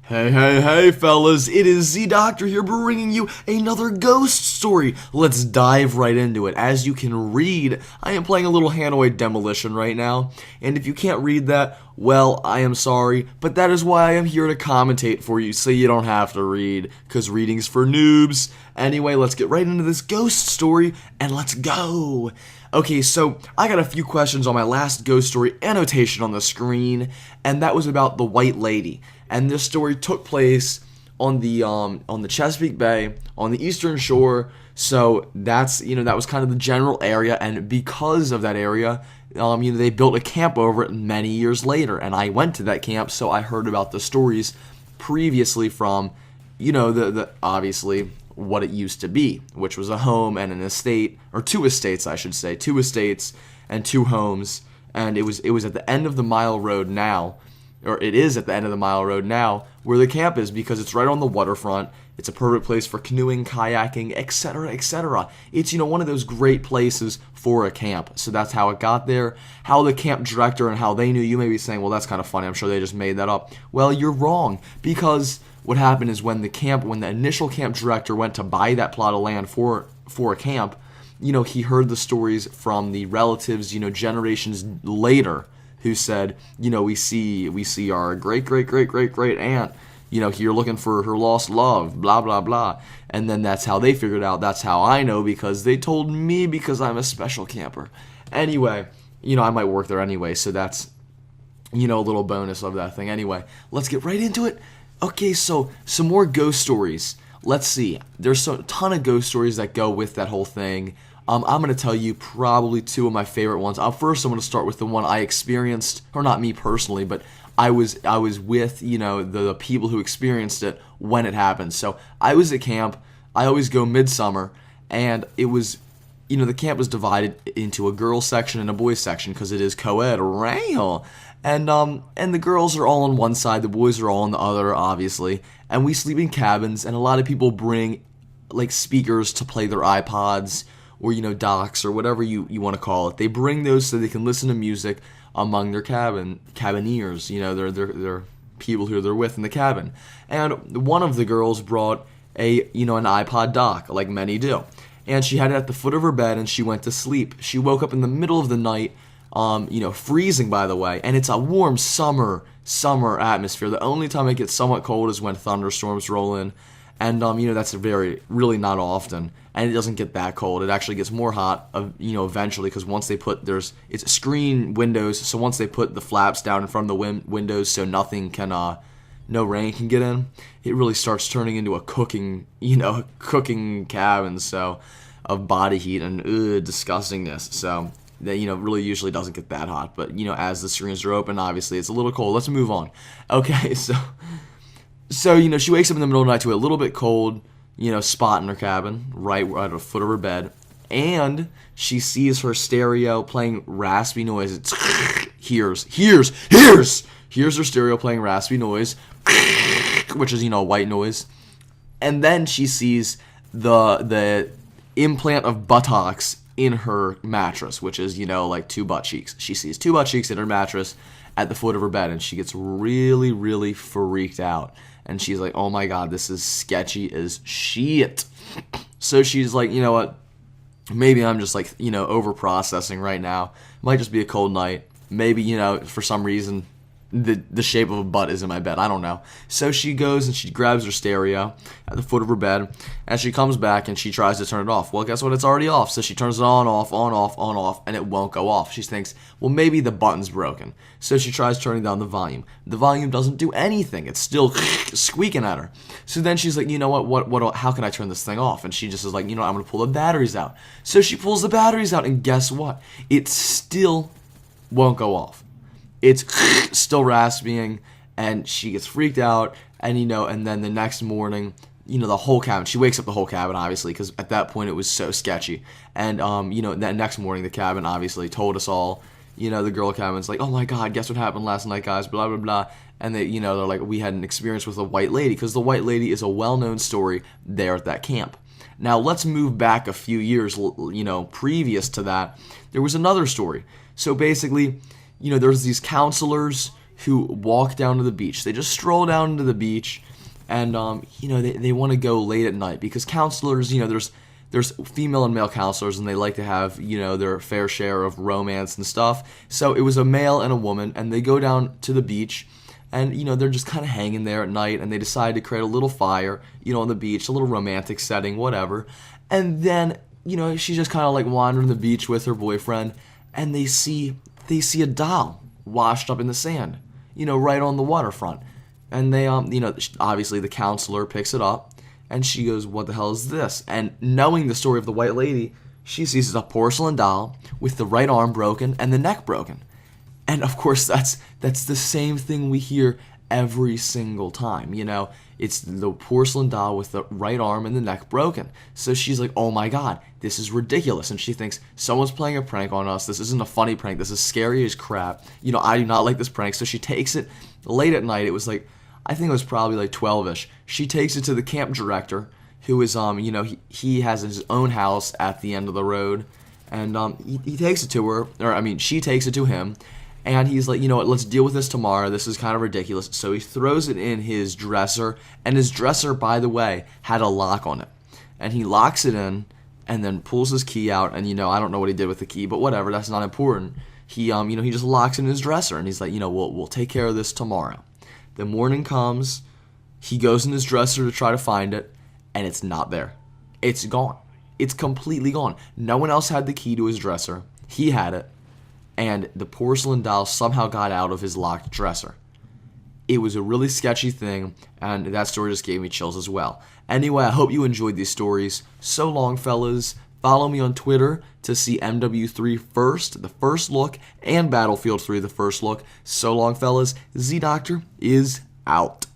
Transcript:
Hey, fellas, it is Z-Doctor here bringing you another ghost story. Let's dive right into it. As you can read, I am playing a little Hanoi Demolition right now, and if you can't read that, well, I am sorry, but that is why I am here to commentate for you, so you don't have to read, because reading's for noobs. Anyway, let's get right into this ghost story, and let's go! Okay, so I got a few questions on my last ghost story annotation on the screen, and that was about the White Lady. And this story took place on the Chesapeake Bay, on the Eastern Shore. So that was kind of the general area, and because of that area, they built a camp over it many years later. And I went to that camp, so I heard about the stories previously from, the obviously what it used to be, which was a home and an estate, or two estates, I should say, 2 estates and 2 homes. And it was at the end of the Mile Road now. Or it is at the end of the Mile Road now, where the camp is, because it's right on the waterfront. It's a perfect place for canoeing, kayaking, etc., etc. It's, one of those great places for a camp. So that's how it got there. How the camp director and how they knew, you may be saying, well, that's kind of funny. I'm sure they just made that up. Well, you're wrong, because what happened is when the initial camp director went to buy that plot of land for a camp, he heard the stories from the relatives, generations later, who said, we see our great aunt, here looking for her lost love, blah, blah, blah. And then that's how they figured out. That's how I know, because they told me, because I'm a special camper. Anyway, I might work there anyway, so that's, a little bonus of that thing. Anyway, let's get right into it. Okay, so some more ghost stories. Let's see. There's a ton of ghost stories that go with that whole thing. I'm going to tell you probably 2 of my favorite ones. First, I'm going to start with the one I experienced, or not me personally, but I was with, the people who experienced it when it happened. So I was at camp. I always go midsummer, and it was, the camp was divided into a girls section and a boys section, because it is co-ed, right? And the girls are all on one side, the boys are all on the other, obviously. And we sleep in cabins, and a lot of people bring, like, speakers to play their iPods, or, docks, or whatever you want to call it. They bring those so they can listen to music among their cabineers, they're people who they're with in the cabin. And one of the girls brought an iPod dock, like many do. And she had it at the foot of her bed, and she went to sleep. She woke up in the middle of the night, freezing, by the way, and it's a warm summer atmosphere. The only time it gets somewhat cold is when thunderstorms roll in. And, that's really not often. And it doesn't get that cold. It actually gets more hot, eventually, because once they put, it's screen windows, so once they put the flaps down in front of the windows so no rain can get in, it really starts turning into a cooking cabin, so, of body heat and, disgustingness. So, that, really usually doesn't get that hot. But, as the screens are open, obviously, it's a little cold. Let's move on. Okay, so, she wakes up in the middle of the night to a little bit cold, spot in her cabin, right at the foot of her bed, and she sees her stereo playing raspy noise. It's hears her stereo playing raspy noise, which is, white noise, and then she sees the implant of buttocks in her mattress, which is, like 2 butt cheeks. She sees 2 butt cheeks in her mattress at the foot of her bed, and she gets really, really freaked out. And she's like, oh my god, this is sketchy as shit. So she's like, you know what, maybe I'm just like, over-processing right now. It might just be a cold night. Maybe, for some reason, the shape of a butt is in my bed. I don't know. So she goes and she grabs her stereo at the foot of her bed, and she comes back and she tries to turn it off. Well, guess what? It's already off. So she turns it on, off, and it won't go off. She thinks, well, maybe the button's broken. So she tries turning down the volume. The volume doesn't do anything. It's still squeaking at her. So then she's like, you know what, how can I turn this thing off? And she just is like, I'm going to pull the batteries out. So she pulls the batteries out, and guess what? It still won't go off. It's still rasping, and she gets freaked out, and, and then the next morning, the whole cabin, she wakes up the whole cabin, obviously, because at that point it was so sketchy. And, that next morning, the cabin obviously told us all, the girl cabin's like, oh my god, guess what happened last night, guys, blah, blah, blah. And they, they're like, we had an experience with a white lady, because the white lady is a well-known story there at that camp. Now, let's move back a few years, previous to that. There was another story. So basically, there's these counselors who walk down to the beach. They just stroll down to the beach, and they want to go late at night because counselors, there's female and male counselors, and they like to have their fair share of romance and stuff. So it was a male and a woman, and they go down to the beach, and they're just kind of hanging there at night, and they decide to create a little fire, on the beach, a little romantic setting, whatever. And then she's just kind of like wandering the beach with her boyfriend, and they see a doll washed up in the sand, right on the waterfront. And they obviously the counselor picks it up, and she goes, "What the hell is this?" And knowing the story of the white lady, she sees it's a porcelain doll with the right arm broken and the neck broken. And of course, that's the same thing we hear every single time. It's the porcelain doll with the right arm and the neck broken. So she's like, "Oh my God, this is ridiculous." And she thinks, someone's playing a prank on us. This isn't a funny prank. This is scary as crap. I do not like this prank. So she takes it late at night. It was like, I think it was probably like 12-ish. She takes it to the camp director, who is, he has his own house at the end of the road. And he takes it to her, she takes it to him. And he's like, what, let's deal with this tomorrow. This is kind of ridiculous. So he throws it in his dresser. And his dresser, by the way, had a lock on it. And he locks it in and then pulls his key out. And, I don't know what he did with the key, but whatever, that's not important. He, he just locks it in his dresser. And he's like, we'll take care of this tomorrow. The morning comes, he goes in his dresser to try to find it, and it's not there. It's gone. It's completely gone. No one else had the key to his dresser. He had it, and the porcelain doll somehow got out of his locked dresser. It was a really sketchy thing, and that story just gave me chills as well. Anyway, I hope you enjoyed these stories. So long, fellas. Follow me on Twitter to see MW3 First, the first look, and Battlefield 3, the first look. So long, fellas. Z-Doctor is out.